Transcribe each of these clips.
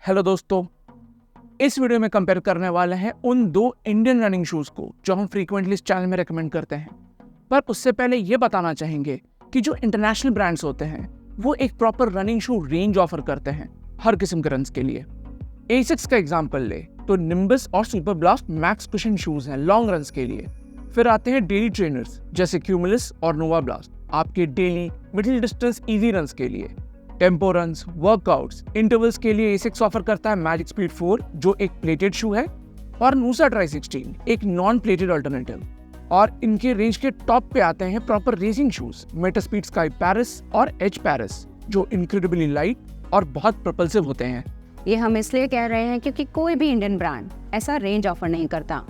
Hello दोस्तों, इस video में कंपेयर करने वाले हैं उन दो इंडियन रनिंग शूज को जो हम फ्रीक्वेंटली इस चैनल में रेकमेंड करते हैं। पर उससे पहले ये बताना चाहेंगे कि जो इंटरनेशनल ब्रांड्स होते हैं वो एक proper running shoe range offer करते हैं हर किस्म के रन्स के लिए। एसिक्स का एग्जांपल ले तो निम्बस और super blast max cushion shoes हैं लॉन्ग रन्स के लिए। फिर आते हैं डेली ट्रेनर्स जैसे क्यूमुलस और नोवा ब्लास्ट आपके daily middle distance easy runs के लिए। टेम्पो रन्स, वर्कआउट्स, इंटरवल्स के लिए एसिक्स ऑफर करता है मैजिक स्पीड 4 जो एक प्लेटेड शू है, और नूसा ट्राई 16 एक नॉन प्लेटेड अल्टरनेटिव। और इनके रेंज के टॉप पे आते हैं proper racing shoes Metaspeed Sky Paris और एच पैरिस जो इनक्रेडिबली लाइट और बहुत प्रोपल्सिव होते हैं। ये हम इसलिए कह रहे हैं क्योंकि कोई भी इंडियन ब्रांड ऐसा रेंज ऑफर नहीं करता।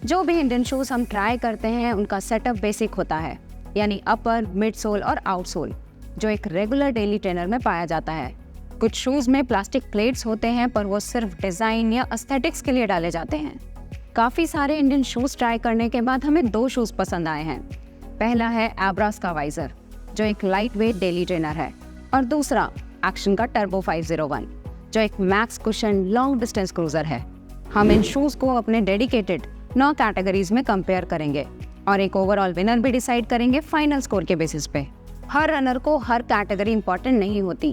जो भी इंडियन शूज हम ट्राई करते हैं उनका सेटअप बेसिक होता है, यानी अपर, मिड सोल और आउट सोल जो एक रेगुलर डेली ट्रेनर में पाया जाता है। कुछ शूज में प्लास्टिक प्लेट्स होते हैं पर वो सिर्फ डिजाइन या एस्थेटिक्स के लिए डाले जाते हैं। काफी सारे इंडियन शूज ट्राई करने के बाद हमें दो शूज पसंद आए हैं। पहला है एब्रास का वाइजर जो एक लाइट वेट डेली ट्रेनर है, और दूसरा एक्शन का टर्बो 501 जो एक max cushion long distance cruiser है। हम इन शूज को अपने डेडिकेटेड 9 कैटेगरीज में कंपेयर करेंगे और एक ओवरऑल विनर भी डिसाइड करेंगे फाइनल स्कोर के बेसिस पे। हर रनर को हर कैटेगरी इंपॉर्टेंट नहीं होती।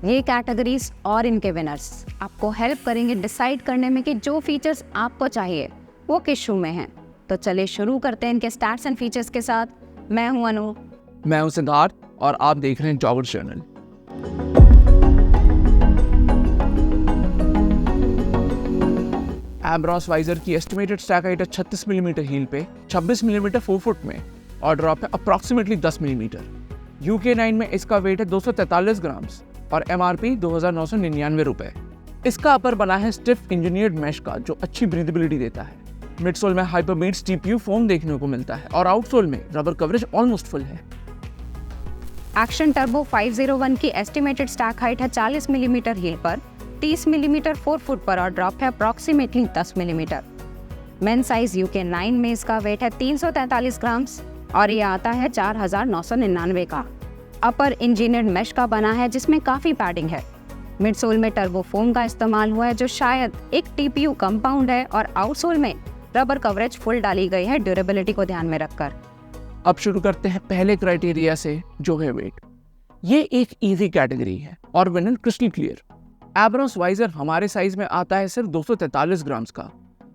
ये कैटेगरीज और इनके विनर्स आपको हेल्प करेंगे डिसाइड करने में कि जो फीचर्स आपको चाहिए वो किस शू में हैं। तो चलिए शुरू करते हैं इनके स्टैट्स एंड फीचर्स के साथ। मैं हूं अनु। मैं हूं सिद्धार्थ और आप देख रहे हैं जॉगर चैनल। एब्रास वाइजर की एस्टिमेटेड स्टैक हाइट है 36 मिलीमीटर हील पे, 26 मिलीमीटर 4 फुट में और ड्रॉप है अप्रॉक्सीमेटली 10 मिलीमीटर। UK9 में इसका वेट है 243 ग्राम्स और MRP 2,999 रुपए। इसका अपर बना है स्टिफ इंजीनियर्ड मैश का जो अच्छी ब्रीदेबिलिटी देता है। मिडसोल में हाइपरबीट्स TPU फोम देखने को मिलता है और आउटसोल में रबर कवरेज ऑलमोस्ट फुल है। एक्शन टर्बो 501 की एस्टिमेटेड स्टैक हाइट है 40 मिलीमीटर हील पर, 30 मिलीमीटर 4 फुट पर और ड्रॉप है approximately 10 millimetre. Main size UK9 में इसका वेट है 343 ग्राम्स और ये आता है 4,999 का। अपर इंजीनियर्ड मैश का बना है जिसमें काफ़ी पैडिंग है। मिडसोल में टर्बो फोम का इस्तेमाल हुआ है जो शायद एक TPU कंपाउंड है, और आउटसोल में रबर कवरेज फुल डाली गई है ड्यूरेबिलिटी को ध्यान में रखकर। अब शुरू करते हैं पहले क्राइटेरिया से जो है वेट। ये एक इजी कैटेगरी है और विनर क्रिस्टल क्लियर। एब्रास वाइजर हमारे साइज में आता है सिर्फ 243 ग्राम्स का।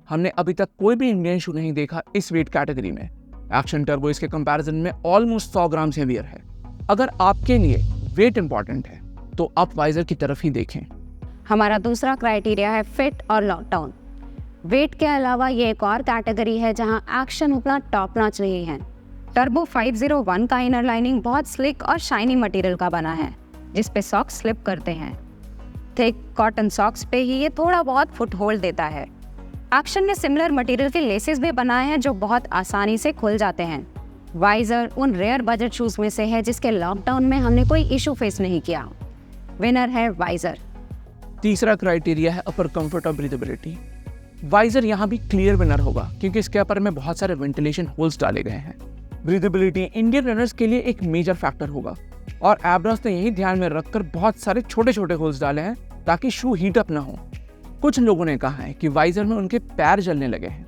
हमने अभी तक कोई भी इंडियन शू नहीं देखा इस वेट कैटेगरी में। एक्शन टर्बो इसके कंपैरिजन में ऑलमोस्ट 100 ग्राम हेवियर है। अगर आपके लिए वेट इंपॉर्टेंट है तो आप वाइजर की तरफ ही देखें। हमारा दूसरा क्राइटेरिया है फिट और लॉकडाउन। वेट के अलावा ये एक और कैटेगरी है जहां एक्शन उतना टॉप नॉच नहीं है। टर्बो 501 का इनर लाइनिंग बहुत स्लिक और शाइनी मटेरियल का बना है जिस पे सॉक्स स्लिप करते हैं। थिक कॉटन सॉक्स पे ही ये थोड़ा बहुत फुट होल्ड देता है। एक्शन ने सिमिलर मटेरियल के लेसेस भी बनाए हैं जो बहुत आसानी से खुल जाते हैं। वाइजर उन रेयर बजट शूज में से है जिसके लॉकडाउन में हमने कोई इशू फेस नहीं किया। विनर है वाइजर। तीसरा क्राइटेरिया है अपर कंफर्ट और ब्रीदेबिलिटी। वाइजर यहाँ भी क्लियर विनर होगा क्योंकि इसके अपर में बहुत सारे वेंटिलेशन होल्स डाले गए हैं। ब्रीदेबिलिटी इंडियन रनर्स के लिए एक मेजर फैक्टर होगा और एब्रास ने यही ध्यान में रखकर बहुत सारे छोटे छोटे होल्स डाले हैं ताकि शू हीट अप ना हो। कुछ लोगों ने कहा है कि वाइजर में उनके पैर जलने लगे हैं,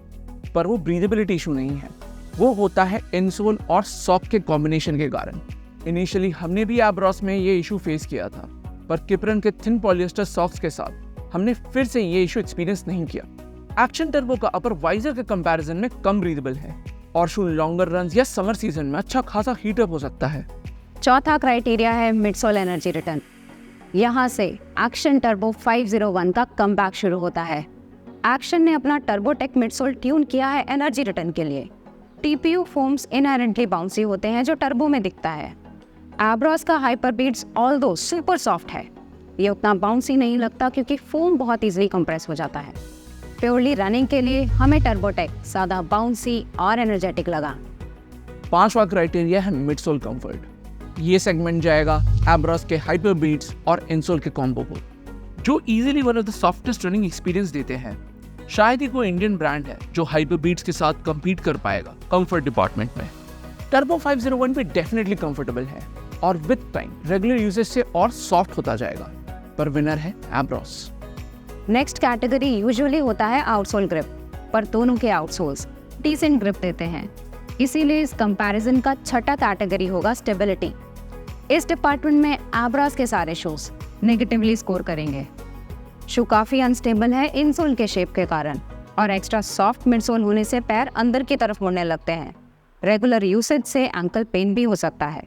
पर वो ब्रीदेबिलिटी इशू नहीं है, वो होता है इनसोल और सॉक के कॉम्बिनेशन के कारण। इनिशियली हमने भी एब्रास में ये इशू फेस किया था, पर किपरन के थिन पॉलिएस्टर सॉक्स के साथ हमने फिर से ये इशू एक्सपीरियंस नहीं किया। एक्शन टर्बो का अपर वाइजर के कंपैरिजन में कम ब्रीदेबल है और शू लॉन्गर रन्स या समर सीजन में अच्छा खासा हीट अप हो सकता है। चौथा क्राइटेरिया है मिडसोल एनर्जी रिटर्न। यहाँ से एक्शन टर्बो 501 का कमबैक शुरू होता है। एक्शन ने अपना टर्बोटेक मिडसोल ट्यून किया है एनर्जी रिटर्न के लिए। TPU फोम्स इनहेरेंटली बाउंसी होते हैं जो टर्बो में दिखता है। एब्रास का हाइपरबीट्स ऑल्दो सुपर सॉफ्ट है, ये उतना बाउंसी नहीं लगता क्योंकि फोम बहुत इजीली कंप्रेस हो जाता है। प्योरली रनिंग के लिए हमें टर्बोटेक ज़्यादा बाउंसी और एनर्जेटिक लगा। पांचवा क्राइटेरिया है मिडसोल कंफर्ट। ये सेगमेंट जाएगा एब्रास के हाइपरबीट्स और इनसोल के कॉम्बो को जो easily one of the softest running experience देते हैं। शायद ही कोई इंडियन ब्रांड है जो हाइपरबीट्स के साथ compete कर पाएगा कंफर्ट डिपार्टमेंट में। टर्बो 501 पे डेफिनेटली कंफर्टेबल है और विद टाइम रेगुलर यूजेज से और सॉफ्ट होता जाएगा, पर विनर है एब्रास। नेक्स्ट कैटेगरी यूजुअली होता है आउटसोल ग्रिप, पर दोनों के आउटसोल्स डिसेंट ग्रिप देते हैं। इसीलिए इस कंपैरिजन का छठा कैटेगरी होगा स्टेबिलिटी। इस डिपार्टमेंट में एब्रास के सारे शूज नेगेटिवली स्कोर करेंगे। शू काफ़ी अनस्टेबल है इनसोल के शेप के कारण, और एक्स्ट्रा सॉफ्ट मिडसोल होने से पैर अंदर की तरफ मुड़ने लगते हैं। रेगुलर यूसेज से एंकल पेन भी हो सकता है।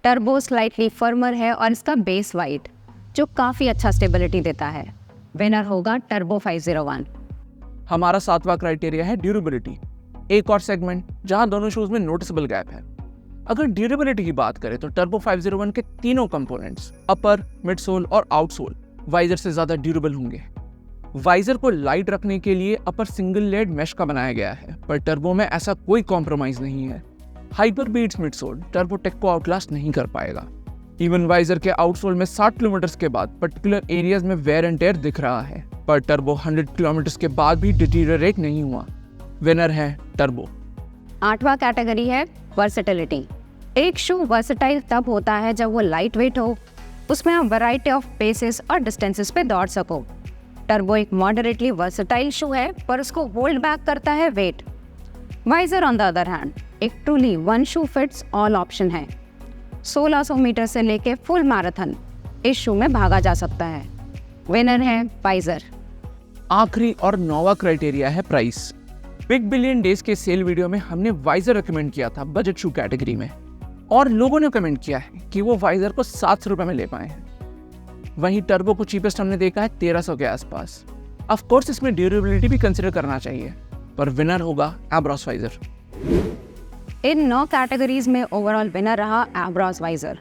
टर्बो स्लाइटली फर्मर है और इसका बेस वाइड, जो काफ़ी अच्छा स्टेबिलिटी देता है। विनर होगा टर्बो 501। हमारा सातवां क्राइटेरिया है ड्यूरेबिलिटी, एक और सेगमेंट जहां दोनों शूज में नोटिसेबल गैप है। अगर ड्यूरेबिलिटी की बात करें तो टर्बो 501 के तीनों कंपोनेंट्स अपर, मिडसोल और आउटसोल वाइजर से ज्यादा ड्यूरेबल होंगे। वाइजर को लाइट रखने के लिए अपर सिंगल लेड मेश का बनाया गया है, पर टर्बो में ऐसा कोई कॉम्प्रोमाइज नहीं है। Hyper beats midsole turbo tech को आउटलास्ट नहीं कर पाएगा। इवन वाइजर के आउटसोल में 60 किलोमीटर के बाद पर्टिकुलर एरियाज में वेयर एंड टेयर दिख रहा है, पर टर्बो 100 किलोमीटर के बाद भी डिटीरियरेट नहीं हुआ। विनर है टर्बो। आठवां कैटेगरी है वर्सेटिलिटी। एक शू वर्सेटाइल तब होता है जब वो लाइट वेट हो, उसमें आप वैरायटी ऑफ पेसेस और डिस्टेंसेस पे दौड़ सको। टर्बो एक मॉडरेटली वर्सेटाइल शू है, पर उसको होल्ड बैक करता है weight. Wiser on the other hand एक truly one shoe fits all option है। 1600 मीटर से लेके फुल मैराथन इस शू में भागा जा सकता है। विनर है वाइजर। आखिरी और नौवां क्राइटेरिया है प्राइस। बिग बिलियन डेज के सेल वीडियो में हमने वाइजर रिकमेंड किया था बजट शू कैटेगरी में, और लोगों ने कमेंट किया है कि वो वाइजर को 700 रुपये में ले पाए हैं। वहीं टर्बो को चीपेस्ट हमने देखा है 1300 के आसपास। ऑफ कोर्स इसमें ड्यूरेबिलिटी भी कंसिडर करना चाहिए, पर विनर होगा एब्रॉस वाइजर। इन 9 कैटेगरीज में ओवरऑल विनर रहा एब्रॉस वाइजर।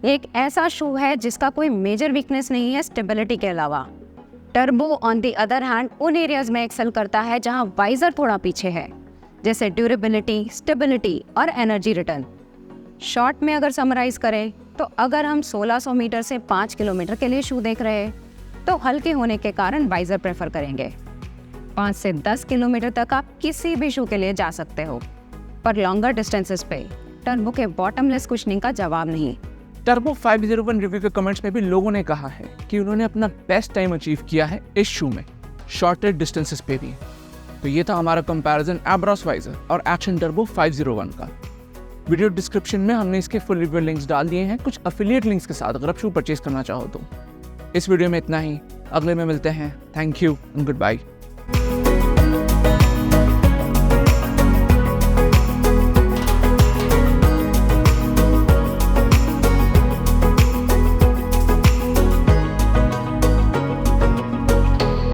एक ऐसा शू है जिसका कोई मेजर वीकनेस नहीं है स्टेबिलिटी के अलावा। Turbo on the other hand उन एरियाज में एक्सेल करता है जहां वाइजर थोड़ा पीछे है, जैसे ड्यूरेबिलिटी, स्टेबिलिटी और एनर्जी रिटर्न। शॉर्ट में अगर समराइज करें तो अगर हम 1600 मीटर से 5 किलोमीटर के लिए शू देख रहे हैं तो हल्के होने के कारण वाइजर प्रेफर करेंगे। 5 से 10 किलोमीटर तक आप किसी भी शू के लिए जा सकते हो, पर लॉन्गर डिस्टेंसेस पे टर्बो के बॉटमलेस कुशनिंग का जवाब नहीं। टर्बो 501 रिव्यू के कमेंट्स में भी लोगों ने कहा है कि उन्होंने अपना बेस्ट टाइम अचीव किया है इस शू में, शॉर्टेड डिस्टेंसेस पे भी। तो ये था हमारा कंपैरिजन एब्रॉस वाइजर और एक्शन टर्बो 501 का। वीडियो डिस्क्रिप्शन में हमने इसके फुल रिव्यू लिंक्स डाल दिए हैं, कुछ अफिलिएट लिंक्स के साथ, अगर आप शू परचेज करना चाहो तो। इस वीडियो में इतना ही, अगले में मिलते हैं। Thank you and good bye.